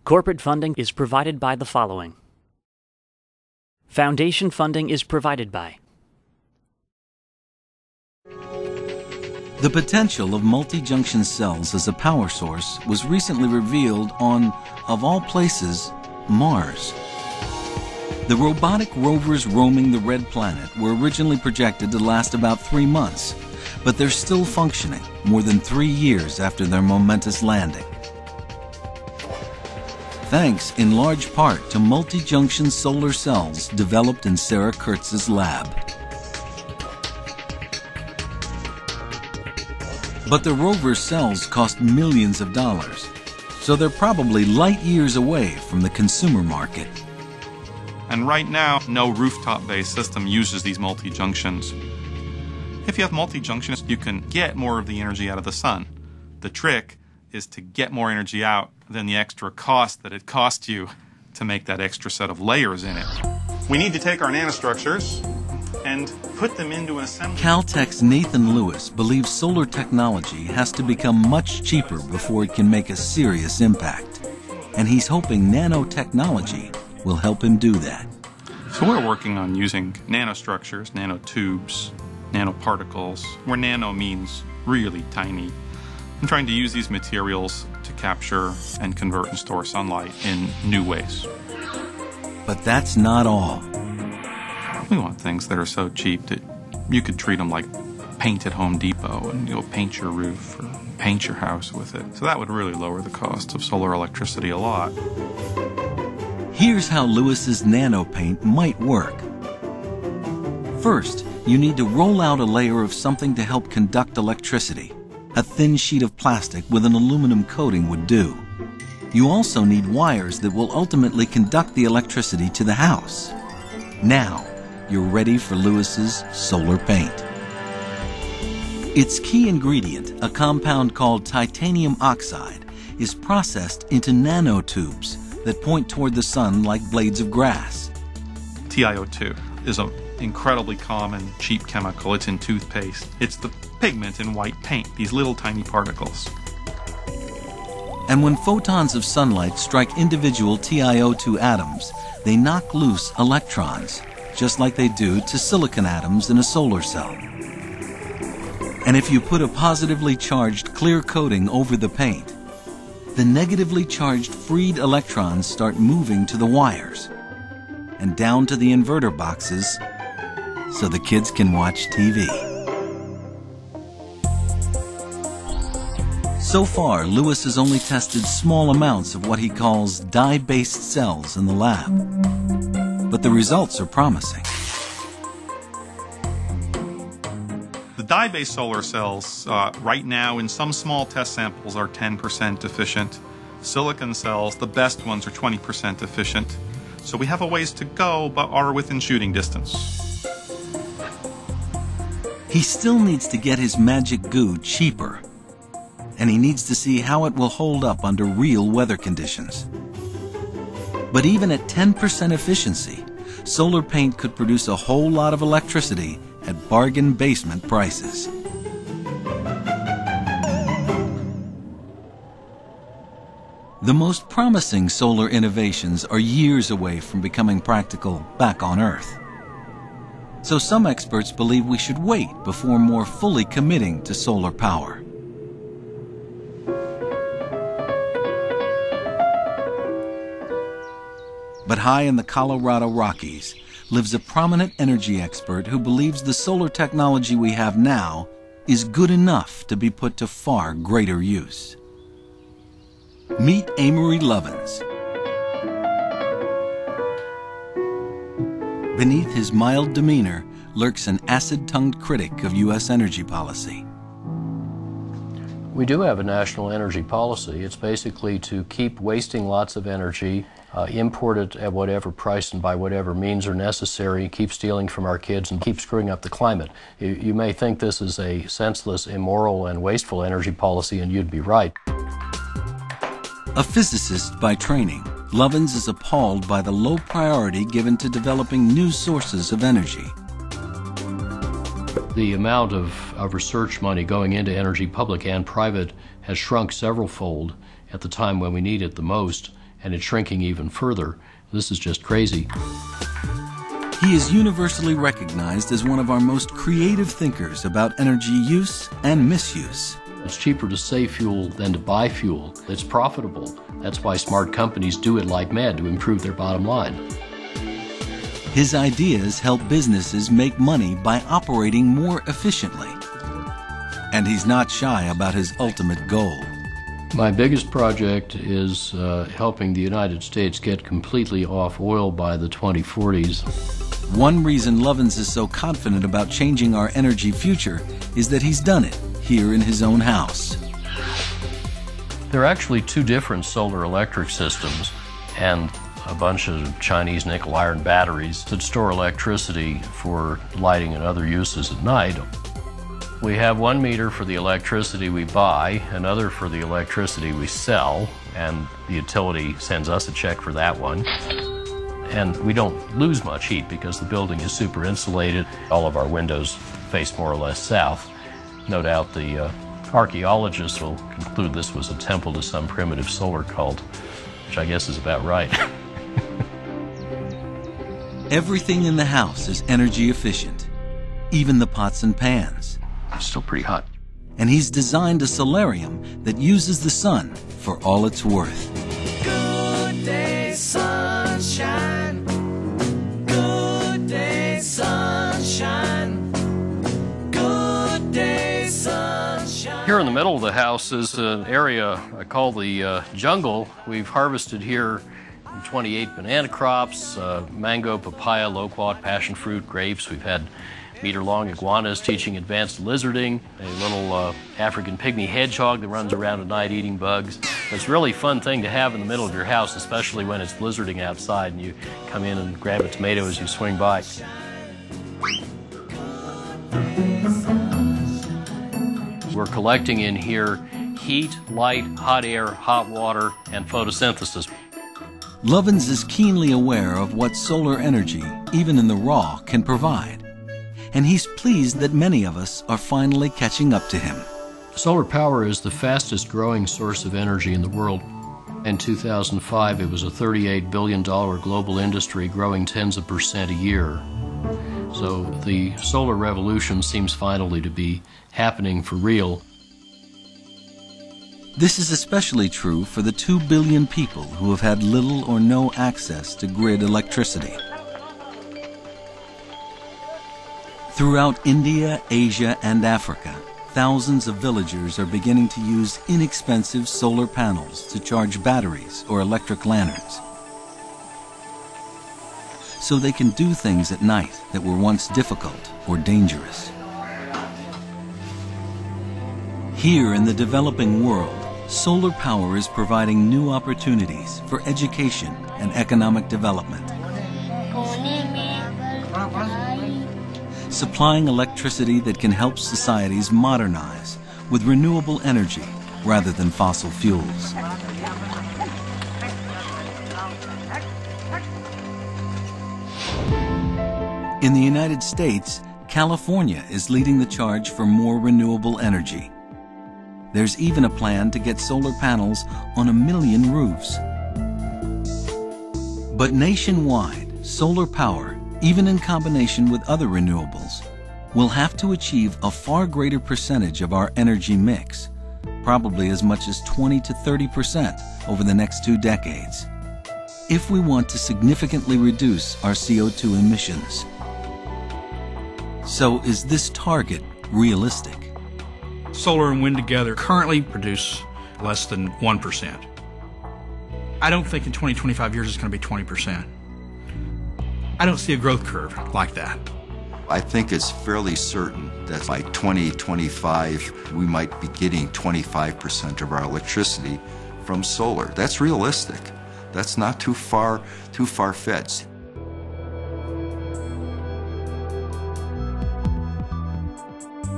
Corporate funding is provided by the following. Foundation funding is provided by the potential of multi-junction cells as a power source was recently revealed on, of all places, Mars. The robotic rovers roaming the red planet were originally projected to last about 3 months, but they're still functioning more than 3 years after their momentous landing. Thanks in large part to multi-junction solar cells developed in Sarah Kurtz's lab. But the rover cells cost millions of dollars, so they're probably light years away from the consumer market. And right now, no rooftop-based system uses these multi-junctions. If you have multi-junctions, you can get more of the energy out of the sun. The trick is to get more energy out than the extra cost that it costs you to make that extra set of layers in it. We need to take our nanostructures and put them into an assembly. Caltech's Nathan Lewis believes solar technology has to become much cheaper before it can make a serious impact. And he's hoping nanotechnology will help him do that. So we're working on using nanostructures, nanotubes, nanoparticles, where nano means really tiny. I'm trying to use these materials to capture and convert and store sunlight in new ways. But that's not all. We want things that are so cheap that you could treat them like paint at Home Depot and you'll paint your roof or paint your house with it. So that would really lower the cost of solar electricity a lot. Here's how Lewis's nano paint might work. First, you need to roll out a layer of something to help conduct electricity. A thin sheet of plastic with an aluminum coating would do. You also need wires that will ultimately conduct the electricity to the house. Now, you're ready for Lewis's solar paint. Its key ingredient, a compound called titanium oxide, is processed into nanotubes that point toward the sun like blades of grass. TiO2 is an incredibly common, cheap chemical. It's in toothpaste. It's the pigment in white paint, these little tiny particles. And when photons of sunlight strike individual TiO2 atoms, they knock loose electrons, just like they do to silicon atoms in a solar cell. And if you put a positively charged clear coating over the paint, the negatively charged freed electrons start moving to the wires and down to the inverter boxes so the kids can watch TV. So far, Lewis has only tested small amounts of what he calls dye-based cells in the lab, but the results are promising. The dye-based solar cells right now in some small test samples are 10% efficient. Silicon cells, the best ones, are 20% efficient. So we have a ways to go, but are within shooting distance. He still needs to get his magic goo cheaper, and he needs to see how it will hold up under real weather conditions. But even at 10% efficiency, solar paint could produce a whole lot of electricity at bargain basement prices. The most promising solar innovations are years away from becoming practical back on Earth. So some experts believe we should wait before more fully committing to solar power. But high in the Colorado Rockies lives a prominent energy expert who believes the solar technology we have now is good enough to be put to far greater use. Meet Amory Lovins. Beneath his mild demeanor lurks an acid-tongued critic of U.S. energy policy. We do have a national energy policy. It's basically to keep wasting lots of energy, import it at whatever price and by whatever means are necessary, keep stealing from our kids, and keep screwing up the climate. You may think this is a senseless, immoral, and wasteful energy policy, and you'd be right. A physicist by training, Lovins is appalled by the low priority given to developing new sources of energy. The amount of research money going into energy, public and private, has shrunk several-fold at the time when we need it the most, and it's shrinking even further. This is just crazy. He is universally recognized as one of our most creative thinkers about energy use and misuse. It's cheaper to save fuel than to buy fuel. It's profitable. That's why smart companies do it like mad to improve their bottom line. His ideas help businesses make money by operating more efficiently. And he's not shy about his ultimate goal. My biggest project is helping the United States get completely off oil by the 2040s. One reason Lovins is so confident about changing our energy future is that he's done it here in his own house. There are actually two different solar electric systems and a bunch of Chinese nickel iron batteries that store electricity for lighting and other uses at night. We have one meter for the electricity we buy, another for the electricity we sell, and the utility sends us a check for that one. And we don't lose much heat because the building is super insulated. All of our windows face more or less south. No doubt the archaeologists will conclude this was a temple to some primitive solar cult, which I guess is about right. Everything in the house is energy efficient, even the pots and pans. It's still pretty hot. And he's designed a solarium that uses the sun for all it's worth. Good day, sunshine. Good day, sunshine. Good day, sunshine. Here in the middle of the house is an area I call the jungle. We've harvested here 28 banana crops, mango, papaya, loquat, passion fruit, grapes. We've had meter-long iguanas teaching advanced lizarding, a little African pygmy hedgehog that runs around at night eating bugs. It's a really fun thing to have in the middle of your house, especially when it's blizzarding outside and you come in and grab a tomato as you swing by. We're collecting in here heat, light, hot air, hot water, and photosynthesis. Lovins is keenly aware of what solar energy, even in the raw, can provide. And he's pleased that many of us are finally catching up to him. Solar power is the fastest growing source of energy in the world. In 2005, it was a $38 billion global industry growing tens of % a year. So the solar revolution seems finally to be happening for real. This is especially true for the 2 billion people who have had little or no access to grid electricity. Throughout India, Asia, and Africa, thousands of villagers are beginning to use inexpensive solar panels to charge batteries or electric lanterns, so they can do things at night that were once difficult or dangerous. Here in the developing world, solar power is providing new opportunities for education and economic development, supplying electricity that can help societies modernize with renewable energy rather than fossil fuels. In the United States, California is leading the charge for more renewable energy. There's even a plan to get solar panels on 1 million roofs. But nationwide, solar power, even in combination with other renewables, will have to achieve a far greater percentage of our energy mix, probably as much as 20 to 30% over the next 2 decades, if we want to significantly reduce our CO2 emissions. So is this target realistic? Solar and wind together currently produce less than 1%. I don't think in 20, 25 years it's going to be 20%. I don't see a growth curve like that. I think it's fairly certain that by 2025 we might be getting 25% of our electricity from solar. That's realistic. That's not too far-fetched.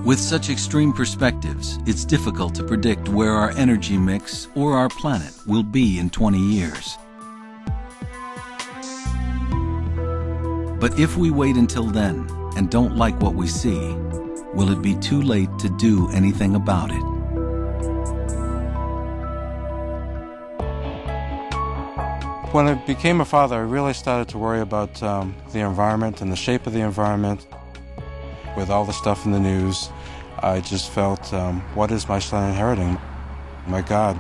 With such extreme perspectives, it's difficult to predict where our energy mix or our planet will be in 20 years. But if we wait until then and don't like what we see, will it be too late to do anything about it? When I became a father, I really started to worry about the environment and the shape of the environment. With all the stuff in the news, I just felt, what is my son inheriting? My God,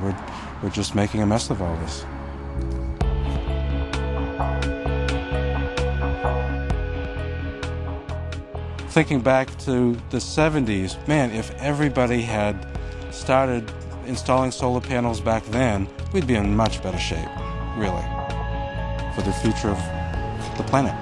we're just making a mess of all this. Thinking back to the 70s, man, if everybody had started installing solar panels back then, we'd be in much better shape, really, for the future of the planet.